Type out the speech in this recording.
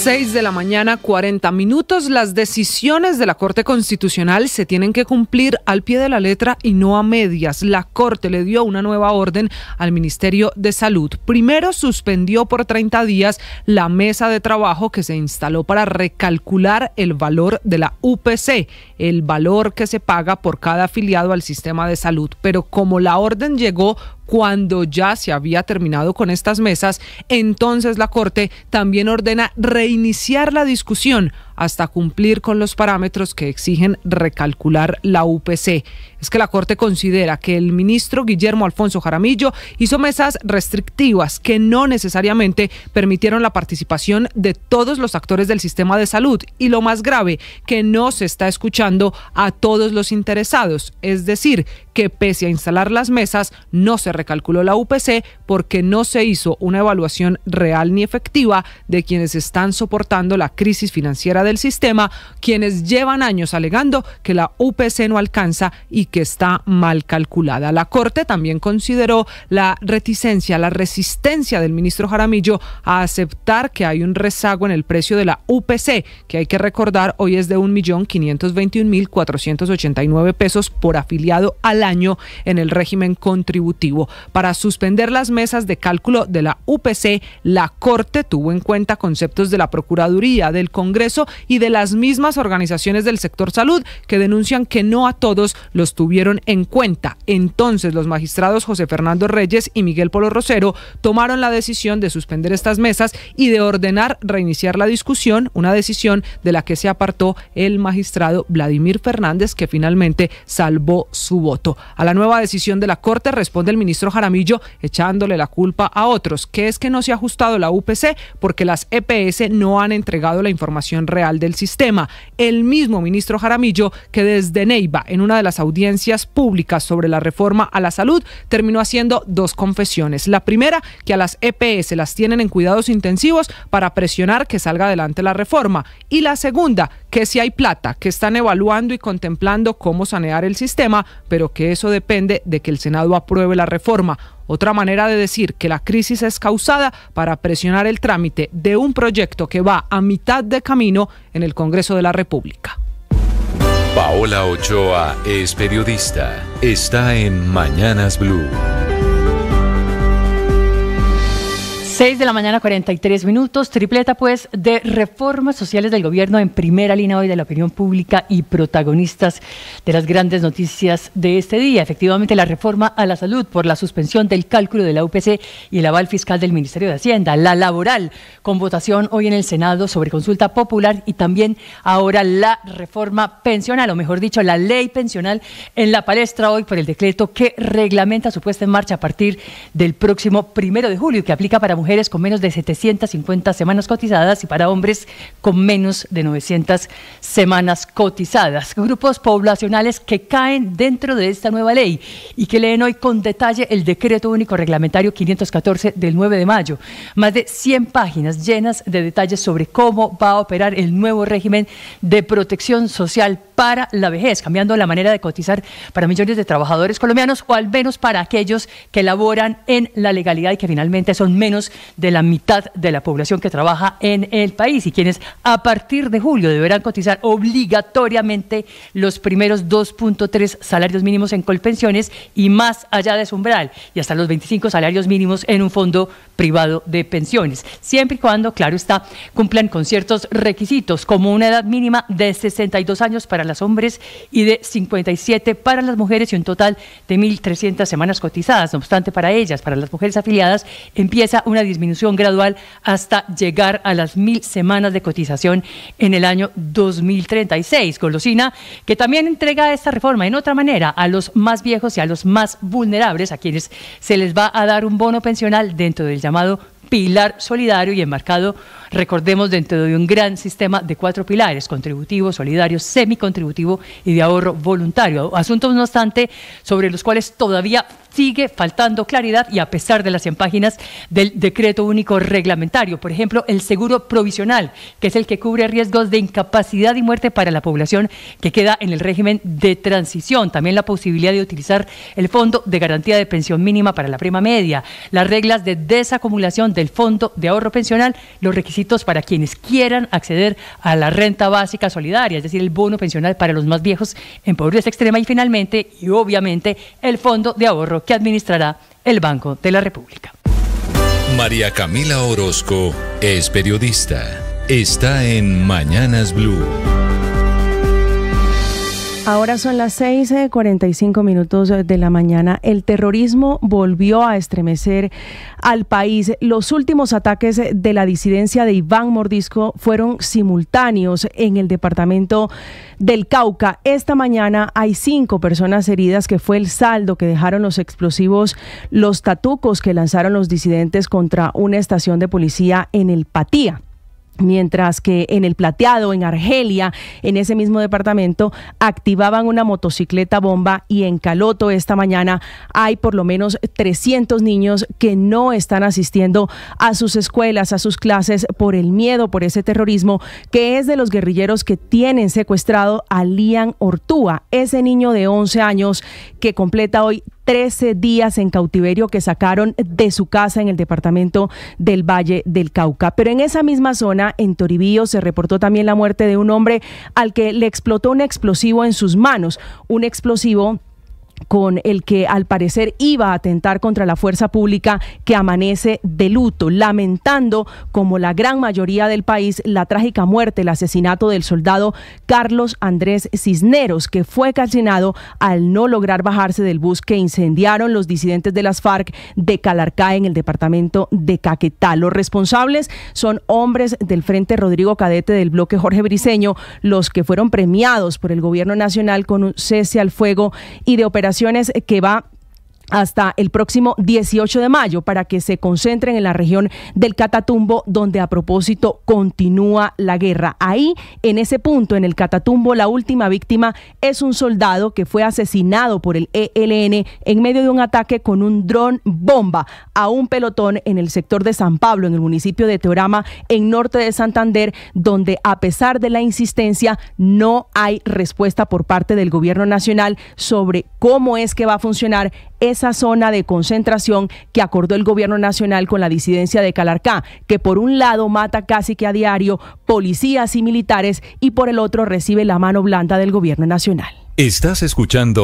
6 de la mañana, 40 minutos. Las decisiones de la Corte Constitucional se tienen que cumplir al pie de la letra y no a medias. La Corte le dio una nueva orden al Ministerio de Salud. Primero, suspendió por 30 días la mesa de trabajo que se instaló para recalcular el valor de la UPC, el valor que se paga por cada afiliado al sistema de salud. Pero como la orden llegó cuando ya se había terminado con estas mesas, entonces la Corte también ordena reiniciar la discusión hasta cumplir con los parámetros que exigen recalcular la UPC. Es que la Corte considera que el ministro Guillermo Alfonso Jaramillo hizo mesas restrictivas que no necesariamente permitieron la participación de todos los actores del sistema de salud y, lo más grave, que no se está escuchando a todos los interesados. Es decir, que pese a instalar las mesas, no se recalculó la UPC porque no se hizo una evaluación real ni efectiva de quienes están soportando la crisis financiera del sistema, quienes llevan años alegando que la UPC no alcanza y que está mal calculada. La Corte también consideró la resistencia del ministro Jaramillo a aceptar que hay un rezago en el precio de la UPC, que hay que recordar hoy es de 1.521.489 pesos por afiliado al año en el régimen contributivo. Para suspender las mesas de cálculo de la UPC, la Corte tuvo en cuenta conceptos de la Procuraduría, del Congreso y de las mismas organizaciones del sector salud que denuncian que no a todos los tuvieron en cuenta. Entonces, los magistrados José Fernando Reyes y Miguel Polo Rosero tomaron la decisión de suspender estas mesas y de ordenar reiniciar la discusión, una decisión de la que se apartó el magistrado Vladimir Fernández, que finalmente salvó su voto. A la nueva decisión de la Corte responde el ministro Jaramillo echándole la culpa a otros, que es que no se ha ajustado la UPC porque las EPS no han entregado la información real del sistema. El mismo ministro Jaramillo, que desde Neiva, en una de las audiencias públicas sobre la reforma a la salud, terminó haciendo dos confesiones. La primera, que a las EPS las tienen en cuidados intensivos para presionar que salga adelante la reforma. Y la segunda, que si hay plata, que están evaluando y contemplando cómo sanear el sistema, pero que eso depende de que el Senado apruebe la reforma. Otra manera de decir que la crisis es causada para presionar el trámite de un proyecto que va a mitad de camino en el Congreso de la República. Paola Ochoa es periodista. Está en Mañanas Blue. 6 de la mañana, 43 minutos. Tripleta, pues, de reformas sociales del gobierno en primera línea hoy de la opinión pública y protagonistas de las grandes noticias de este día. Efectivamente, la reforma a la salud por la suspensión del cálculo de la UPC y el aval fiscal del Ministerio de Hacienda. La laboral, con votación hoy en el Senado sobre consulta popular, y también ahora la reforma pensional, o mejor dicho, la ley pensional en la palestra hoy por el decreto que reglamenta su puesta en marcha a partir del próximo 1 de julio, que aplica para mujeres con menos de 750 semanas cotizadas y para hombres con menos de 900 semanas cotizadas. Grupos poblacionales que caen dentro de esta nueva ley y que leen hoy con detalle el Decreto Único Reglamentario 514 del 9 de mayo. Más de 100 páginas llenas de detalles sobre cómo va a operar el nuevo régimen de protección social para la vejez, cambiando la manera de cotizar para millones de trabajadores colombianos, o al menos para aquellos que laboran en la legalidad y que finalmente son menos de la mitad de la población que trabaja en el país, y quienes a partir de julio deberán cotizar obligatoriamente los primeros 2.3 salarios mínimos en Colpensiones y más allá de su umbral, y hasta los 25 salarios mínimos en un fondo privado de pensiones, siempre y cuando, claro está, cumplan con ciertos requisitos, como una edad mínima de 62 años para los hombres y de 57 para las mujeres, y un total de 1.300 semanas cotizadas. No obstante, para ellas, para las mujeres afiliadas, empieza una disminución gradual hasta llegar a las 1.000 semanas de cotización en el año 2036. Golosina que también entrega esta reforma en otra manera a los más viejos y a los más vulnerables, a quienes se les va a dar un bono pensional dentro del llamado pilar solidario y enmarcado, recordemos, dentro de un gran sistema de 4 pilares: contributivo, solidario, semicontributivo y de ahorro voluntario. Asuntos, no obstante, sobre los cuales todavía sigue faltando claridad, y a pesar de las 100 páginas del Decreto Único Reglamentario. Por ejemplo, el seguro provisional, que es el que cubre riesgos de incapacidad y muerte para la población que queda en el régimen de transición. También la posibilidad de utilizar el Fondo de Garantía de Pensión Mínima para la prima media, las reglas de desacumulación del Fondo de Ahorro Pensional, los requisitos requisitos para quienes quieran acceder a la renta básica solidaria, es decir, el bono pensional para los más viejos en pobreza extrema y finalmente, y obviamente, el fondo de ahorro que administrará el Banco de la República. María Camila Orozco es periodista. Está en Mañanas Blue. Ahora son las 6:45 de la mañana. El terrorismo volvió a estremecer al país. Los últimos ataques de la disidencia de Iván Mordisco fueron simultáneos en el departamento del Cauca. Esta mañana hay 5 personas heridas, que fue el saldo que dejaron los explosivos, los tatucos que lanzaron los disidentes contra una estación de policía en el Patía. Mientras que en el Plateado, en Argelia, en ese mismo departamento, activaban una motocicleta bomba, y en Caloto esta mañana hay por lo menos 300 niños que no están asistiendo a sus escuelas, a sus clases, por el miedo, por ese terrorismo que es de los guerrilleros que tienen secuestrado a Lian Ortúa, ese niño de 11 años que completa hoy 13 días en cautiverio, que sacaron de su casa en el departamento del Valle del Cauca. Pero en esa misma zona, en Toribío, se reportó también la muerte de un hombre al que le explotó un explosivo en sus manos, un explosivo con el que al parecer iba a atentar contra la fuerza pública, que amanece de luto, lamentando, como la gran mayoría del país, la trágica muerte, el asesinato del soldado Carlos Andrés Cisneros, que fue calcinado al no lograr bajarse del bus que incendiaron los disidentes de las FARC de Calarcá, en el departamento de Caquetá. Los responsables son hombres del Frente Rodrigo Cadete del bloque Jorge Briceño, los que fueron premiados por el gobierno nacional con un cese al fuego y de operaciones que va hasta el próximo 18 de mayo para que se concentren en la región del Catatumbo, donde a propósito continúa la guerra. Ahí, en ese punto, en el Catatumbo, la última víctima es un soldado que fue asesinado por el ELN en medio de un ataque con un dron bomba a un pelotón en el sector de San Pablo, en el municipio de Teorama, en norte de Santander, donde a pesar de la insistencia no hay respuesta por parte del gobierno nacional sobre cómo es que va a funcionar esa zona de concentración que acordó el gobierno nacional con la disidencia de Calarcá, que por un lado mata casi que a diario policías y militares, y por el otro recibe la mano blanda del gobierno nacional. Estás escuchando